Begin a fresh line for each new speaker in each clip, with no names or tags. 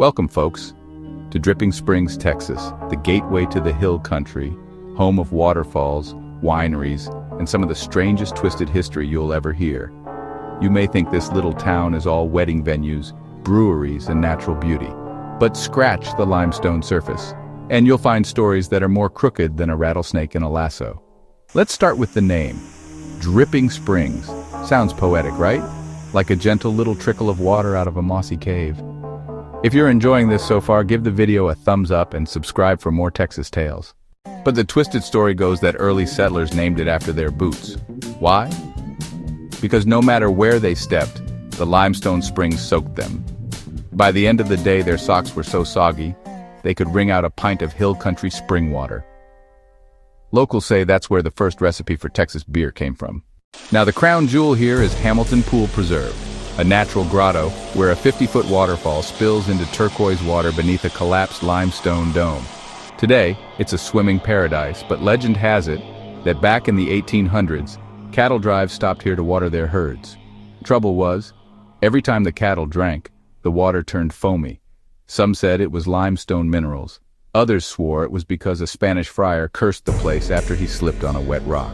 Welcome, folks, to Dripping Springs, Texas, the gateway to the hill country, home of waterfalls, wineries, and some of the strangest twisted history you'll ever hear. You may think this little town is all wedding venues, breweries, and natural beauty, but scratch the limestone surface, and you'll find stories that are more crooked than a rattlesnake in a lasso. Let's start with the name. Dripping Springs. Sounds poetic, right? Like a gentle little trickle of water out of a mossy cave. If you're enjoying this so far, give the video a thumbs up and subscribe for more Texas tales. But the twisted story goes that early settlers named it after their boots. Why? Because no matter where they stepped, the limestone springs soaked them. By the end of the day, their socks were so soggy, they could wring out a pint of hill country spring water. Locals say that's where the first recipe for Texas beer came from. Now, the crown jewel here is Hamilton Pool Preserve, a natural grotto where a 50-foot waterfall spills into turquoise water beneath a collapsed limestone dome. Today, it's a swimming paradise, but legend has it that back in the 1800s, cattle drives stopped here to water their herds. Trouble was, every time the cattle drank, the water turned foamy. Some said it was limestone minerals. Others swore it was because a Spanish friar cursed the place after he slipped on a wet rock.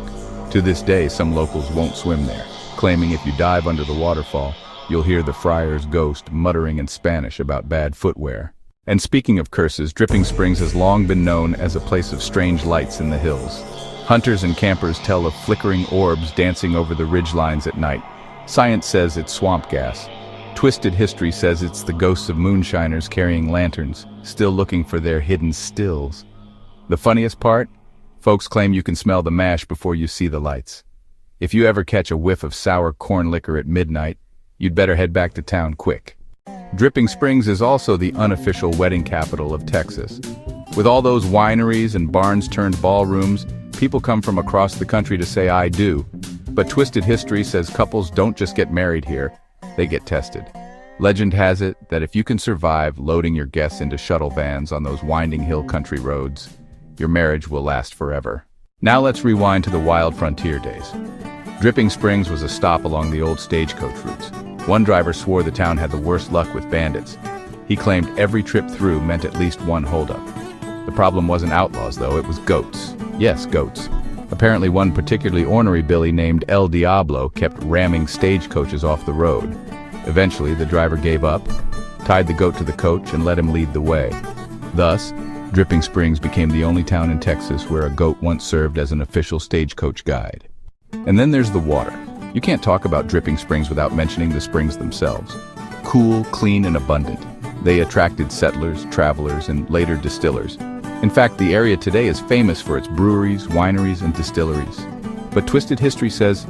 To this day, some locals won't swim there, claiming if you dive under the waterfall, you'll hear the friar's ghost muttering in Spanish about bad footwear. And speaking of curses, Dripping Springs has long been known as a place of strange lights in the hills. Hunters and campers tell of flickering orbs dancing over the ridgelines at night. Science says it's swamp gas. Twisted history says it's the ghosts of moonshiners carrying lanterns, still looking for their hidden stills. The funniest part? Folks claim you can smell the mash before you see the lights. If you ever catch a whiff of sour corn liquor at midnight, you'd better head back to town quick. Dripping Springs is also the unofficial wedding capital of Texas. With all those wineries and barns-turned ballrooms, people come from across the country to say I do. But twisted history says couples don't just get married here, they get tested. Legend has it that if you can survive loading your guests into shuttle vans on those winding hill country roads, your marriage will last forever. Now let's rewind to the wild frontier days. Dripping Springs was a stop along the old stagecoach routes. One driver swore the town had the worst luck with bandits. He claimed every trip through meant at least one holdup. The problem wasn't outlaws, though, it was goats. Yes, goats. Apparently one particularly ornery billy named El Diablo kept ramming stagecoaches off the road. Eventually, the driver gave up, tied the goat to the coach, and let him lead the way. Thus, Dripping Springs became the only town in Texas where a goat once served as an official stagecoach guide. And then there's the water. You can't talk about Dripping Springs without mentioning the springs themselves. Cool, clean, and abundant. They attracted settlers, travelers, and later distillers. In fact, the area today is famous for its breweries, wineries, and distilleries. But twisted history says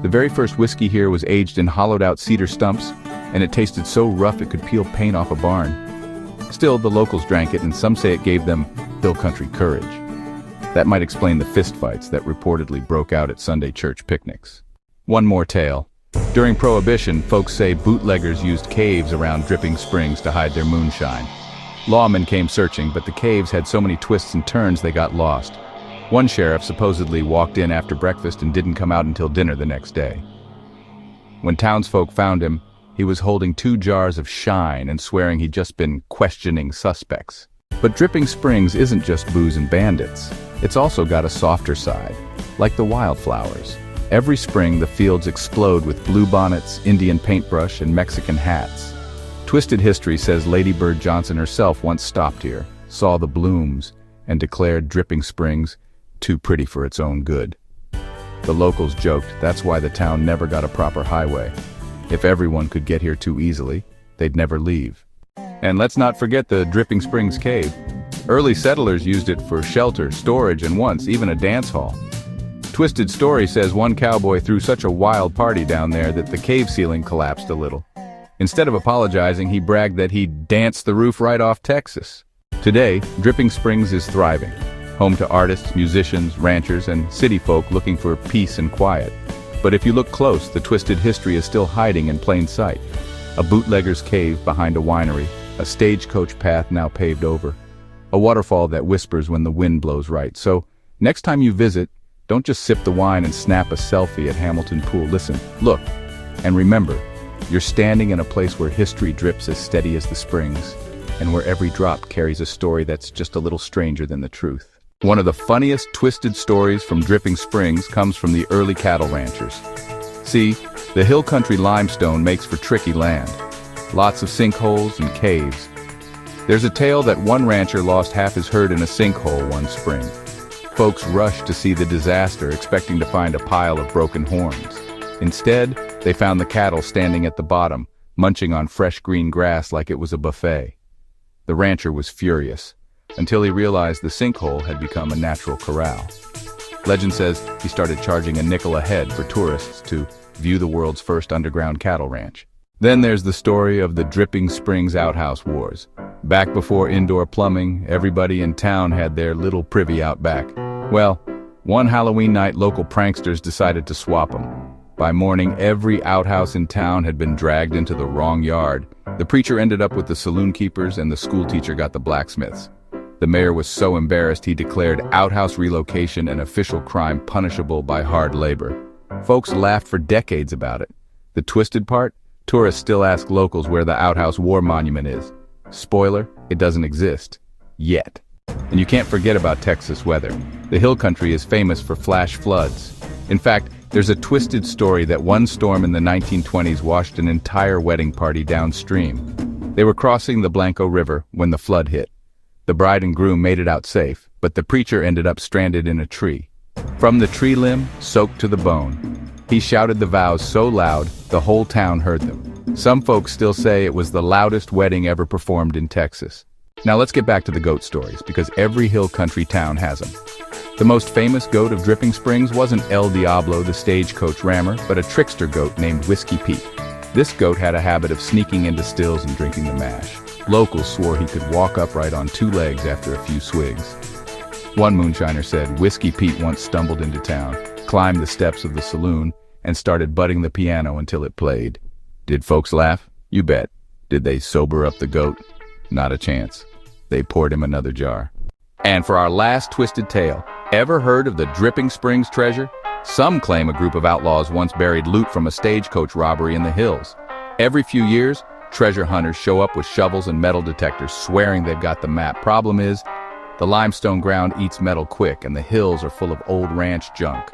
the very first whiskey here was aged in hollowed-out cedar stumps, and it tasted so rough it could peel paint off a barn. Still, the locals drank it, and some say it gave them hill country courage. That might explain the fistfights that reportedly broke out at Sunday church picnics. One more tale. During Prohibition, folks say bootleggers used caves around Dripping Springs to hide their moonshine. Lawmen came searching, but the caves had so many twists and turns they got lost. One sheriff supposedly walked in after breakfast and didn't come out until dinner the next day. When townsfolk found him, he was holding 2 jars of shine and swearing he'd just been questioning suspects. But Dripping Springs isn't just booze and bandits. It's also got a softer side, like the wildflowers. Every spring, the fields explode with bluebonnets, Indian paintbrush, and Mexican hats. Twisted history says Lady Bird Johnson herself once stopped here, saw the blooms, and declared Dripping Springs too pretty for its own good. The locals joked that's why the town never got a proper highway. If everyone could get here too easily, they'd never leave. And let's not forget the Dripping Springs Cave. Early settlers used it for shelter, storage, and once even a dance hall. Twisted story says one cowboy threw such a wild party down there that the cave ceiling collapsed a little. Instead of apologizing, he bragged that he'd danced the roof right off Texas. Today, Dripping Springs is thriving, home to artists, musicians, ranchers, and city folk looking for peace and quiet. But if you look close, the twisted history is still hiding in plain sight. A bootlegger's cave behind a winery, a stagecoach path now paved over, a waterfall that whispers when the wind blows right. So, next time you visit, don't just sip the wine and snap a selfie at Hamilton Pool. Listen, look, and remember, you're standing in a place where history drips as steady as the springs. and where every drop carries a story that's just a little stranger than the truth. One of the funniest twisted stories from Dripping Springs comes from the early cattle ranchers. See, the hill country limestone makes for tricky land. Lots of sinkholes and caves. There's a tale that one rancher lost half his herd in a sinkhole one spring. Folks rushed to see the disaster, expecting to find a pile of broken horns. Instead, they found the cattle standing at the bottom, munching on fresh green grass like it was a buffet. The rancher was furious, until he realized the sinkhole had become a natural corral. Legend says he started charging a nickel a head for tourists to view the world's first underground cattle ranch. Then there's the story of the Dripping Springs Outhouse Wars. Back before indoor plumbing, everybody in town had their little privy out back. Well, one Halloween night, local pranksters decided to swap them. By morning, every outhouse in town had been dragged into the wrong yard. The preacher ended up with the saloonkeepers and the schoolteacher got the blacksmiths. The mayor was so embarrassed he declared outhouse relocation an official crime punishable by hard labor. Folks laughed for decades about it. The twisted part? Tourists still ask locals where the Outhouse War Monument is. Spoiler, it doesn't exist. Yet. And you can't forget about Texas weather. The hill country is famous for flash floods. In fact, there's a twisted story that one storm in the 1920s washed an entire wedding party downstream. They were crossing the Blanco River when the flood hit. The bride and groom made it out safe, but the preacher ended up stranded in a tree. From the tree limb, soaked to the bone. He shouted the vows so loud, the whole town heard them. Some folks still say it was the loudest wedding ever performed in Texas. Now let's get back to the goat stories, because every hill country town has them. The most famous goat of Dripping Springs wasn't El Diablo, the stagecoach rammer, but a trickster goat named Whiskey Pete. This goat had a habit of sneaking into stills and drinking the mash. Locals swore he could walk upright on two legs after a few swigs. One moonshiner said Whiskey Pete once stumbled into town, climbed the steps of the saloon, and started butting the piano until it played. Did folks laugh? You bet. Did they sober up the goat? Not a chance. They poured him another jar. And for our last twisted tale, ever heard of the Dripping Springs treasure? Some claim a group of outlaws once buried loot from a stagecoach robbery in the hills. Every few years, treasure hunters show up with shovels and metal detectors, swearing they've got the map. Problem is, the limestone ground eats metal quick, and the hills are full of old ranch junk.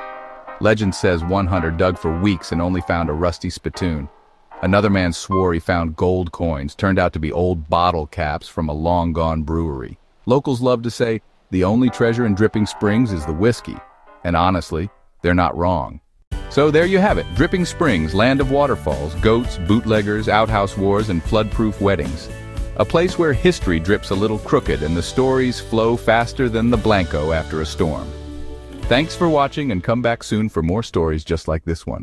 Legend says one hunter dug for weeks and only found a rusty spittoon. Another man swore he found gold coins, turned out to be old bottle caps from a long-gone brewery. Locals love to say, the only treasure in Dripping Springs is the whiskey. And honestly, they're not wrong. So there you have it, Dripping Springs, land of waterfalls, goats, bootleggers, outhouse wars, and flood-proof weddings. A place where history drips a little crooked and the stories flow faster than the Blanco after a storm. Thanks for watching, and come back soon for more stories just like this one.